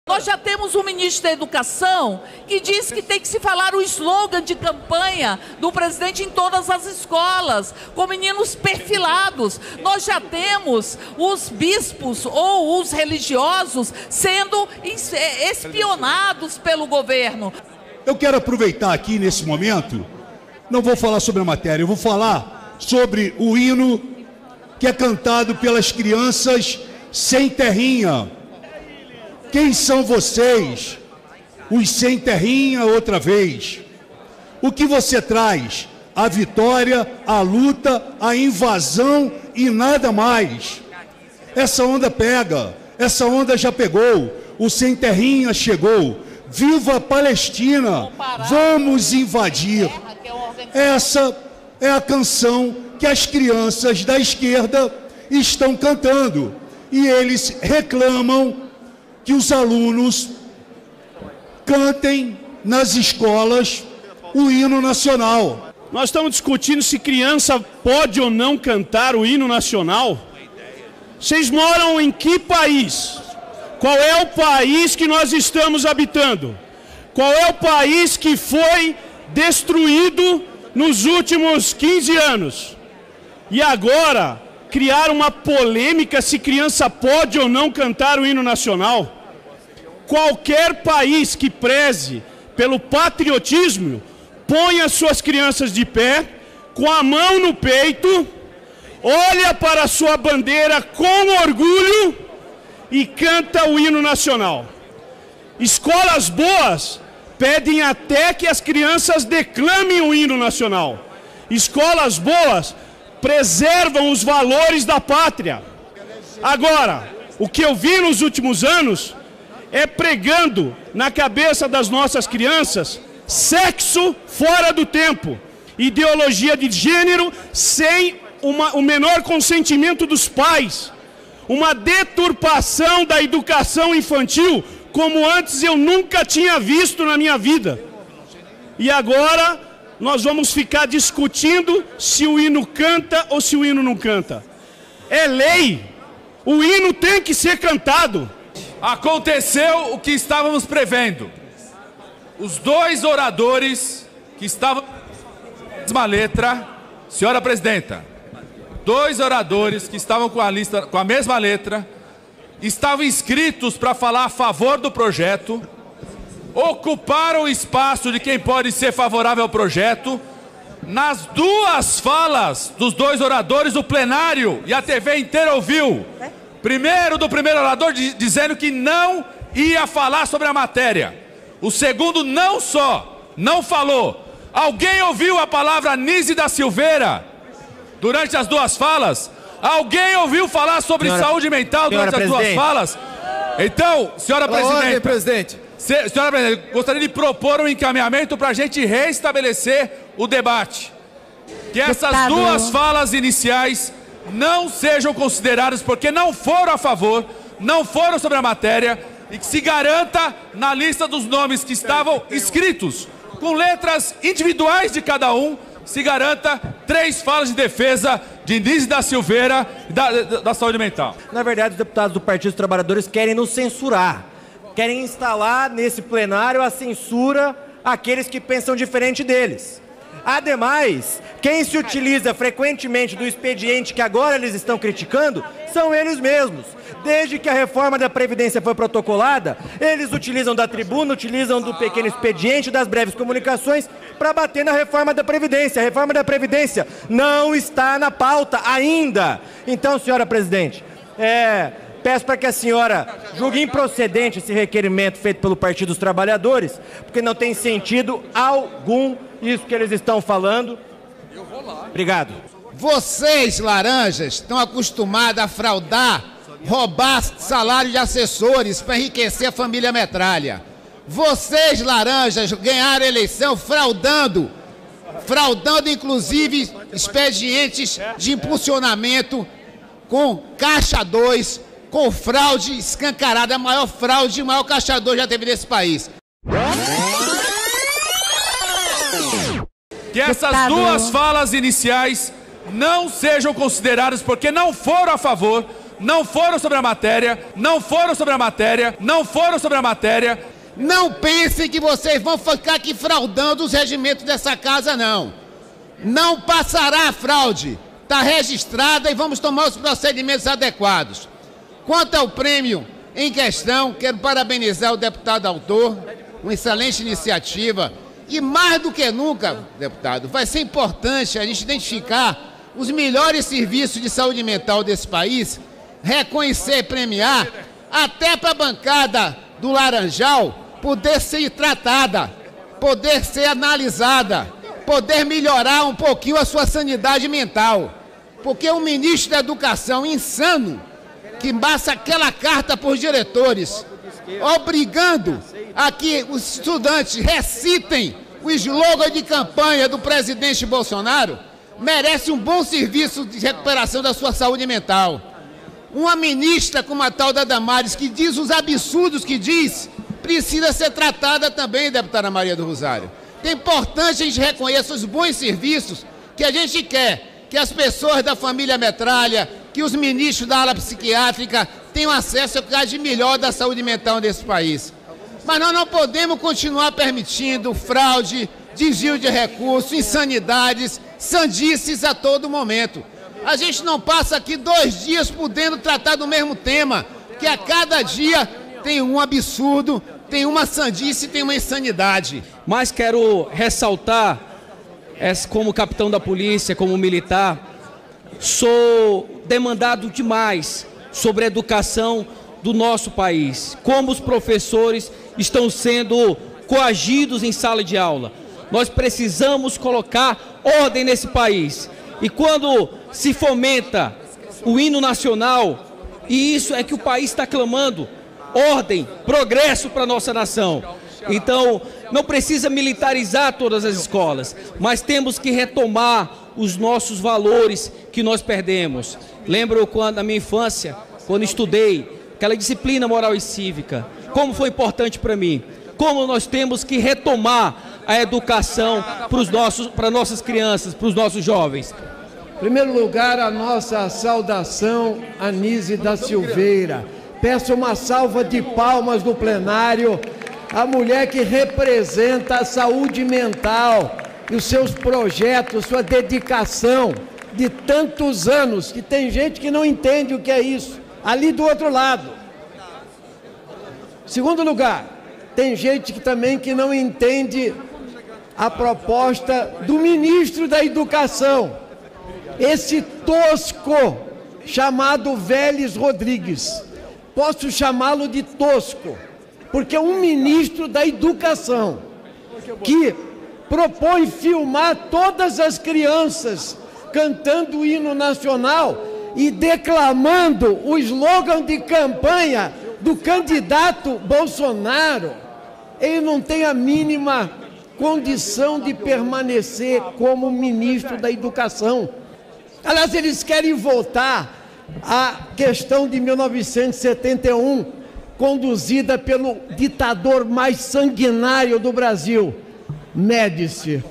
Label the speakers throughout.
Speaker 1: Nós já temos um ministro da Educação que diz que tem que se falar o slogan de campanha do presidente em todas as escolas, com meninos perfilados. Nós já temos os bispos ou os religiosos sendo espionados pelo governo.
Speaker 2: Eu quero aproveitar aqui nesse momento, não vou falar sobre a matéria, eu vou falar sobre o hino que é cantado pelas crianças sem terrinha. Quem são vocês, os sem terrinha outra vez? O que você traz? A vitória, a luta, a invasão e nada mais. Essa onda pega, essa onda já pegou, o sem terrinha chegou. Viva a Palestina, vamos invadir. Essa é a canção que as crianças da esquerda estão cantando. E eles reclamam que os alunos cantem nas escolas o hino nacional.
Speaker 3: Nós estamos discutindo se criança pode ou não cantar o hino nacional. Vocês moram em que país? Qual é o país que nós estamos habitando? Qual é o país que foi destruído nos últimos 15 anos? E agora, criar uma polêmica se criança pode ou não cantar o hino nacional? Qualquer país que preze pelo patriotismo, ponha suas crianças de pé, com a mão no peito, olha para a sua bandeira com orgulho e canta o hino nacional. Escolas boas pedem até que as crianças declamem o hino nacional. Escolas boas preservam os valores da pátria. Agora, o que eu vi nos últimos anos é pregando na cabeça das nossas crianças sexo fora do tempo, ideologia de gênero sem o menor consentimento dos pais, uma deturpação da educação infantil como antes eu nunca tinha visto na minha vida. E agora nós vamos ficar discutindo se o hino canta ou se o hino não canta. É lei, o hino tem que ser cantado.
Speaker 4: Aconteceu o que estávamos prevendo. Os dois oradores que estavam com a mesma letra, senhora presidenta, dois oradores que estavam com a mesma letra, estavam inscritos para falar a favor do projeto, ocuparam o espaço de quem pode ser favorável ao projeto. Nas duas falas dos dois oradores, o plenário e a TV inteira ouviu. Primeiro, do primeiro orador dizendo que não ia falar sobre a matéria. O segundo não só não falou. Alguém ouviu a palavra Nise da Silveira durante as duas falas? Alguém ouviu falar sobre saúde mental durante as duas falas? Então, senhora presidente, senhora presidente, gostaria de propor um encaminhamento para a gente restabelecer o debate. Que essas duas falas iniciais não sejam consideradas porque não foram a favor, não foram sobre a matéria, e que se garanta na lista dos nomes que estavam inscritos, com letras individuais de cada um, se garanta 3 falas de defesa de Nise da Silveira da saúde mental.
Speaker 5: Na verdade, os deputados do Partido dos Trabalhadores querem nos censurar, querem instalar nesse plenário a censura àqueles que pensam diferente deles. Ademais, quem se utiliza frequentemente do expediente que agora eles estão criticando são eles mesmos. Desde que a reforma da Previdência foi protocolada, eles utilizam da tribuna, utilizam do pequeno expediente, das breves comunicações, para bater na reforma da Previdência. A reforma da Previdência não está na pauta ainda. Então, senhora presidente, peço para que a senhora julgue improcedente esse requerimento feito pelo Partido dos Trabalhadores, porque não tem sentido algum isso que eles estão falando. Obrigado.
Speaker 6: Vocês, laranjas, estão acostumados a fraudar, roubar salário de assessores para enriquecer a família Metralha. Vocês, laranjas, ganharam a eleição fraudando inclusive expedientes de impulsionamento com Caixa 2, com fraude escancarada, a maior fraude, o maior Caixa 2 já teve nesse país.
Speaker 4: Que essas duas falas iniciais não sejam consideradas porque não foram a favor, não foram sobre a matéria, não foram sobre a matéria, não foram sobre a matéria.
Speaker 6: Não pensem que vocês vão ficar aqui fraudando os regimentos dessa casa, não. Não passará a fraude. Está registrada e vamos tomar os procedimentos adequados. Quanto ao prêmio em questão, quero parabenizar o deputado autor, uma excelente iniciativa. E mais do que nunca, deputado, vai ser importante a gente identificar os melhores serviços de saúde mental desse país, reconhecer, premiar, até para a bancada do Laranjal poder ser tratada, poder ser analisada, poder melhorar um pouquinho a sua sanidade mental. Porque o ministro da Educação, insano, que passa aquela carta para os diretores, obrigando a que os estudantes recitem o slogan de campanha do presidente Bolsonaro, merece um bom serviço de recuperação da sua saúde mental. Uma ministra como a tal da Damares, que diz os absurdos que diz, precisa ser tratada também, deputada Maria do Rosário. É importante a gente reconhecer os bons serviços que a gente quer, que as pessoas da família Metralha, que os ministros da ala psiquiátrica tenham acesso ao que de melhor da saúde mental desse país. Mas nós não podemos continuar permitindo fraude, desvio de recursos, insanidades, sandices a todo momento. A gente não passa aqui 2 dias podendo tratar do mesmo tema, que a cada dia tem um absurdo, tem uma sandice, tem uma insanidade.
Speaker 7: Mas quero ressaltar, como capitão da polícia, como militar, sou demandado demais sobre a educação do nosso país, como os professores estão sendo coagidos em sala de aula. Nós precisamos colocar ordem nesse país. E quando se fomenta o hino nacional, e isso é que o país está clamando, ordem, progresso para a nossa nação. Então, não precisa militarizar todas as escolas, mas temos que retomar os nossos valores que nós perdemos. Lembro quando, na minha infância, quando estudei aquela disciplina moral e cívica, como foi importante para mim, como nós temos que retomar a educação para nossas crianças, para os nossos jovens.
Speaker 8: Em primeiro lugar, a nossa saudação a Anísia da Silveira. Peço uma salva de palmas do plenário, a mulher que representa a saúde mental e os seus projetos, sua dedicação de tantos anos, que tem gente que não entende o que é isso, ali do outro lado. Segundo lugar, tem gente que também que não entende a proposta do ministro da Educação, esse tosco chamado Vélez Rodrigues. Posso chamá-lo de tosco, porque é um ministro da Educação que propõe filmar todas as crianças cantando o hino nacional e declamando o slogan de campanha do candidato Bolsonaro. Ele não tem a mínima condição de permanecer como ministro da Educação. Aliás, eles querem voltar à questão de 1971, conduzida pelo ditador mais sanguinário do Brasil, Médici.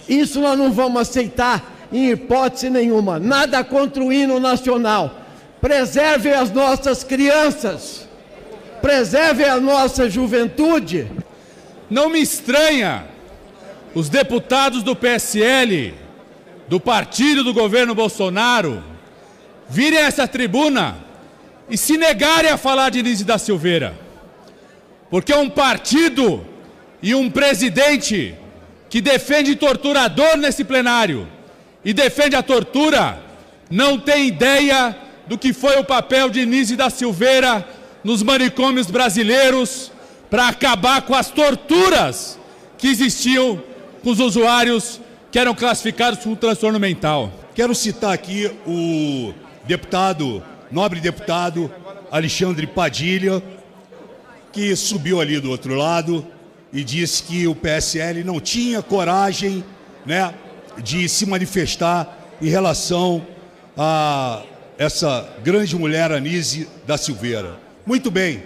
Speaker 8: Isso nós não vamos aceitar em hipótese nenhuma. Nada contra o hino nacional. Preservem as nossas crianças, preservem a nossa juventude.
Speaker 4: Não me estranha os deputados do PSL, do partido do governo Bolsonaro, virem a essa tribuna e se negarem a falar de Anísia da Silveira. Porque um partido e um presidente que defende torturador nesse plenário e defende a tortura, não tem ideia do que foi o papel de Anísia da Silveira nos manicômios brasileiros para acabar com as torturas que existiam com os usuários que eram classificados com transtorno mental.
Speaker 2: Quero citar aqui o deputado, nobre deputado Alexandre Padilha, que subiu ali do outro lado e disse que o PSL não tinha coragem, né, de se manifestar em relação a essa grande mulher Anísia da Silveira. Muito bem,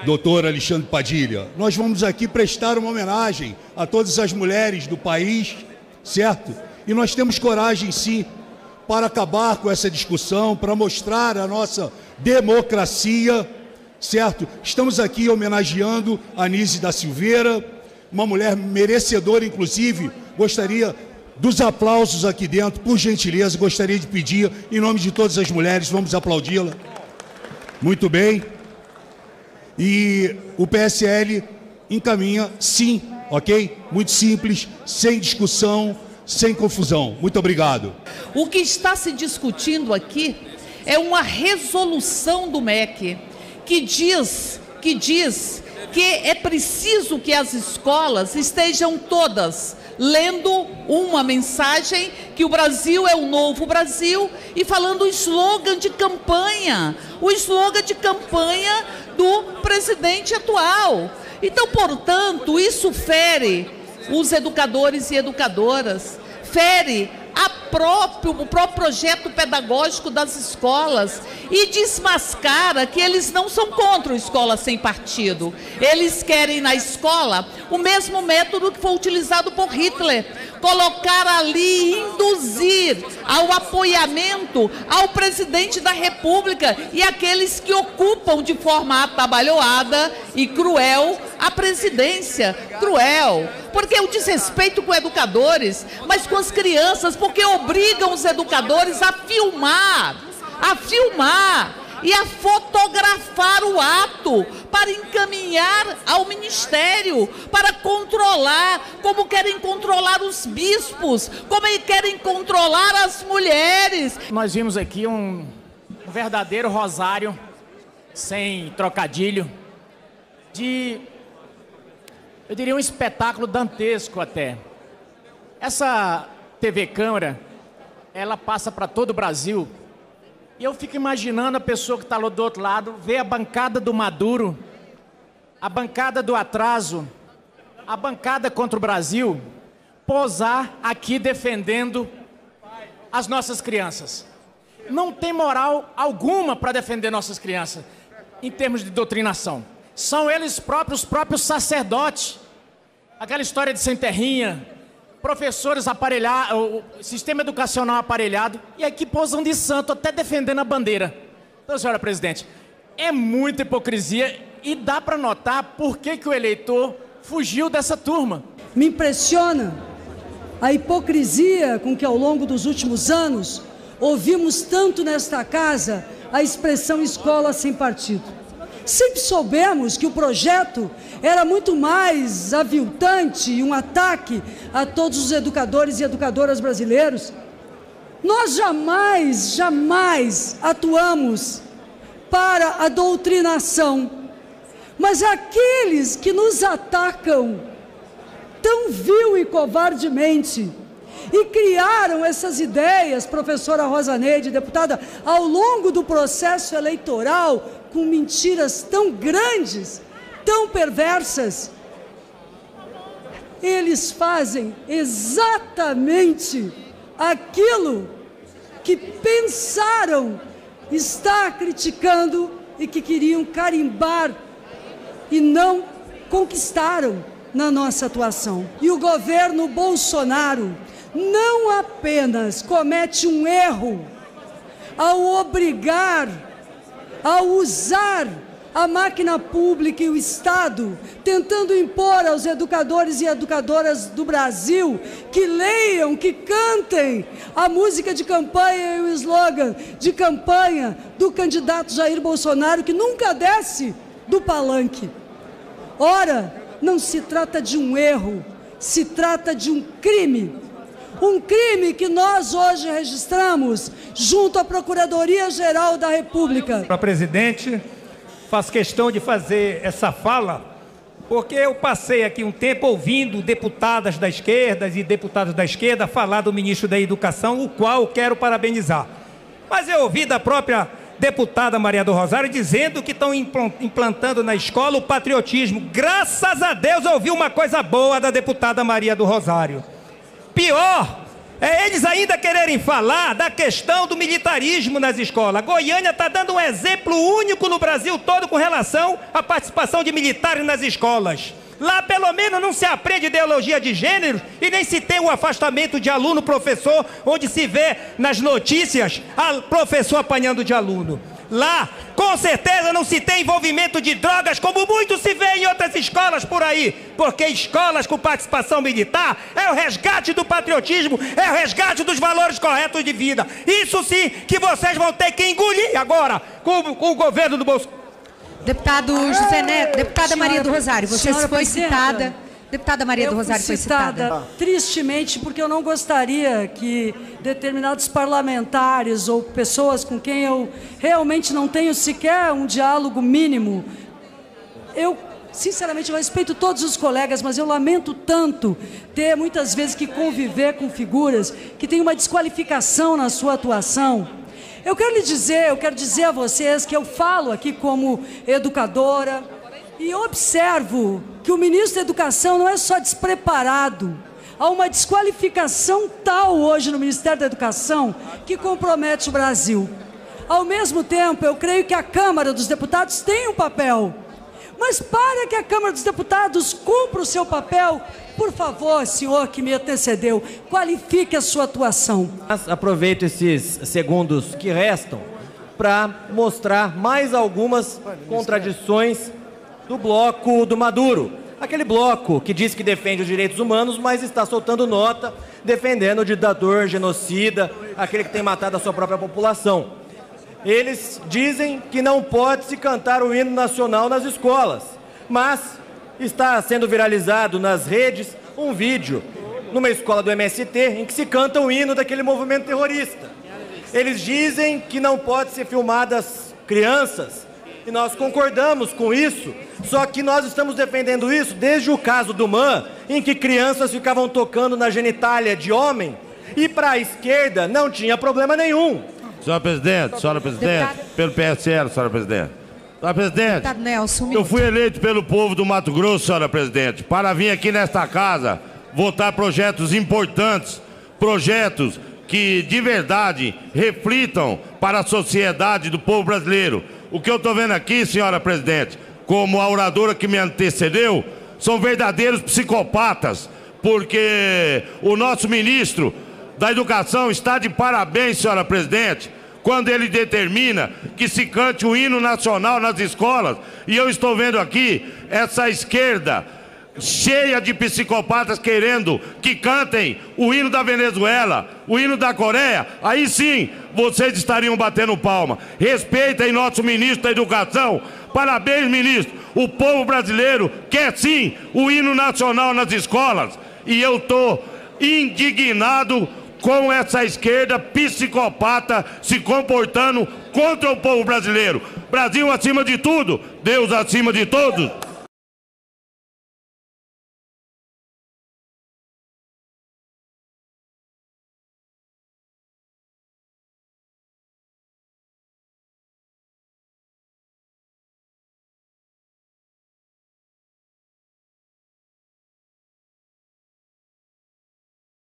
Speaker 2: doutor Alexandre Padilha, nós vamos aqui prestar uma homenagem a todas as mulheres do país, certo? E nós temos coragem, sim, para acabar com essa discussão, para mostrar a nossa democracia, certo? Estamos aqui homenageando a Anísia da Silveira, uma mulher merecedora, inclusive, gostaria dos aplausos aqui dentro, por gentileza, gostaria de pedir, em nome de todas as mulheres, vamos aplaudi-la. Muito bem. E o PSL encaminha sim, ok? Muito simples, sem discussão, sem confusão. Muito obrigado.
Speaker 1: O que está se discutindo aqui é uma resolução do MEC que diz que é preciso que as escolas estejam todas lendo uma mensagem que o Brasil é o novo Brasil e falando o slogan de campanha do presidente atual. Então, portanto, isso fere os educadores e educadoras, fere o próprio projeto pedagógico das escolas e desmascara que eles não são contra a escola sem partido. Eles querem na escola o mesmo método que foi utilizado por Hitler, colocar ali, induzir ao apoiamento ao presidente da República e aqueles que ocupam de forma atabalhoada e cruel a presidência. Cruel, porque o desrespeito com educadores, mas com as crianças, porque obrigam os educadores a filmar e a fotografar o ato para encaminhar ao Ministério, para controlar, como querem controlar os bispos, como querem controlar as mulheres.
Speaker 9: Nós vimos aqui um verdadeiro rosário, sem trocadilho, eu diria um espetáculo dantesco até. Essa TV Câmara, ela passa para todo o Brasil. E eu fico imaginando a pessoa que está lá do outro lado, ver a bancada do Maduro, a bancada do atraso, a bancada contra o Brasil, posar aqui defendendo as nossas crianças. Não tem moral alguma para defender nossas crianças, em termos de doutrinação. São eles próprios, os próprios sacerdotes. Aquela história de sem terrinha, professores aparelhados, o sistema educacional aparelhado, e aqui posam de santo, até defendendo a bandeira. Então, senhora presidente, é muita hipocrisia e dá para notar por que o eleitor fugiu dessa turma.
Speaker 10: Me impressiona a hipocrisia com que ao longo dos últimos anos ouvimos tanto nesta casa a expressão escola sem partido. Sempre soubemos que o projeto era muito mais aviltante e um ataque a todos os educadores e educadoras brasileiros. Nós jamais atuamos para a doutrinação, mas aqueles que nos atacam tão vil e covardemente e criaram essas ideias, professora Rosa Neide, deputada, ao longo do processo eleitoral, com mentiras tão grandes, tão perversas, eles fazem exatamente aquilo que pensaram estar criticando e que queriam carimbar e não conquistaram na nossa atuação. E o governo Bolsonaro não apenas comete um erro ao obrigar, ao usar a máquina pública e o Estado, tentando impor aos educadores e educadoras do Brasil que leiam, que cantem a música de campanha e o slogan de campanha do candidato Jair Bolsonaro, que nunca desce do palanque. Ora, não se trata de um erro, se trata de um crime. Um crime que nós hoje registramos junto à Procuradoria-Geral da República.
Speaker 11: Senhora presidente, faço questão de fazer essa fala, porque eu passei aqui um tempo ouvindo deputadas da esquerda e deputados da esquerda falar do ministro da Educação, o qual eu quero parabenizar. Mas eu ouvi da própria deputada Maria do Rosário dizendo que estão implantando na escola o patriotismo. Graças a Deus eu ouvi uma coisa boa da deputada Maria do Rosário. Pior é eles ainda quererem falar da questão do militarismo nas escolas. Goiânia está dando um exemplo único no Brasil todo com relação à participação de militares nas escolas. Lá, pelo menos, não se aprende ideologia de gênero e nem se tem o afastamento de aluno-professor, onde se vê nas notícias professor apanhando de aluno. Lá, com certeza, não se tem envolvimento de drogas, como muito se vê em outras escolas por aí. Porque escolas com participação militar é o resgate do patriotismo, é o resgate dos valores corretos de vida. Isso sim que vocês vão ter que engolir agora com o governo do Bolsonaro.
Speaker 12: Deputado José Neto, deputada Maria do Rosário, você foi citada. Deputada Maria do Rosário foi citada.
Speaker 10: Tristemente, porque eu não gostaria que determinados parlamentares ou pessoas com quem eu realmente não tenho sequer um diálogo mínimo, eu, sinceramente, eu respeito todos os colegas, mas eu lamento tanto ter muitas vezes que conviver com figuras que têm uma desqualificação na sua atuação. Eu quero dizer a vocês que eu falo aqui como educadora e observo que o ministro da Educação não é só despreparado, há uma desqualificação tal hoje no Ministério da Educação que compromete o Brasil. Ao mesmo tempo, eu creio que a Câmara dos Deputados tem um papel, mas para que a Câmara dos Deputados cumpra o seu papel, por favor, senhor que me antecedeu, qualifique a sua atuação.
Speaker 5: Aproveito esses segundos que restam para mostrar mais algumas contradições do bloco do Maduro. Aquele bloco que diz que defende os direitos humanos, mas está soltando nota defendendo o ditador, genocida, aquele que tem matado a sua própria população. Eles dizem que não pode se cantar o hino nacional nas escolas, mas está sendo viralizado nas redes um vídeo numa escola do MST em que se canta o hino daquele movimento terrorista. Eles dizem que não pode ser filmadas crianças, e nós concordamos com isso, só que nós estamos defendendo isso desde o caso do MAN, em que crianças ficavam tocando na genitália de homem, e para a esquerda não tinha problema nenhum.
Speaker 13: Senhora presidente, pelo PSL, senhora presidente. Senhora presidente,
Speaker 12: Nelson,
Speaker 13: eu fui eleito pelo povo do Mato Grosso, senhora presidente, para vir aqui nesta casa votar projetos importantes, projetos que de verdade reflitam para a sociedade do povo brasileiro. O que eu estou vendo aqui, senhora presidente, como a oradora que me antecedeu, são verdadeiros psicopatas, porque o nosso ministro da Educação está de parabéns, senhora presidente, quando ele determina que se cante o hino nacional nas escolas. E eu estou vendo aqui essa esquerda cheia de psicopatas querendo que cantem o hino da Venezuela, o hino da Coreia. Aí sim vocês estariam batendo palma. Respeitem nosso ministro da Educação. Parabéns, ministro. O povo brasileiro quer sim o hino nacional nas escolas. E eu estou indignado com essa esquerda psicopata se comportando contra o povo brasileiro. Brasil acima de tudo, Deus acima de todos.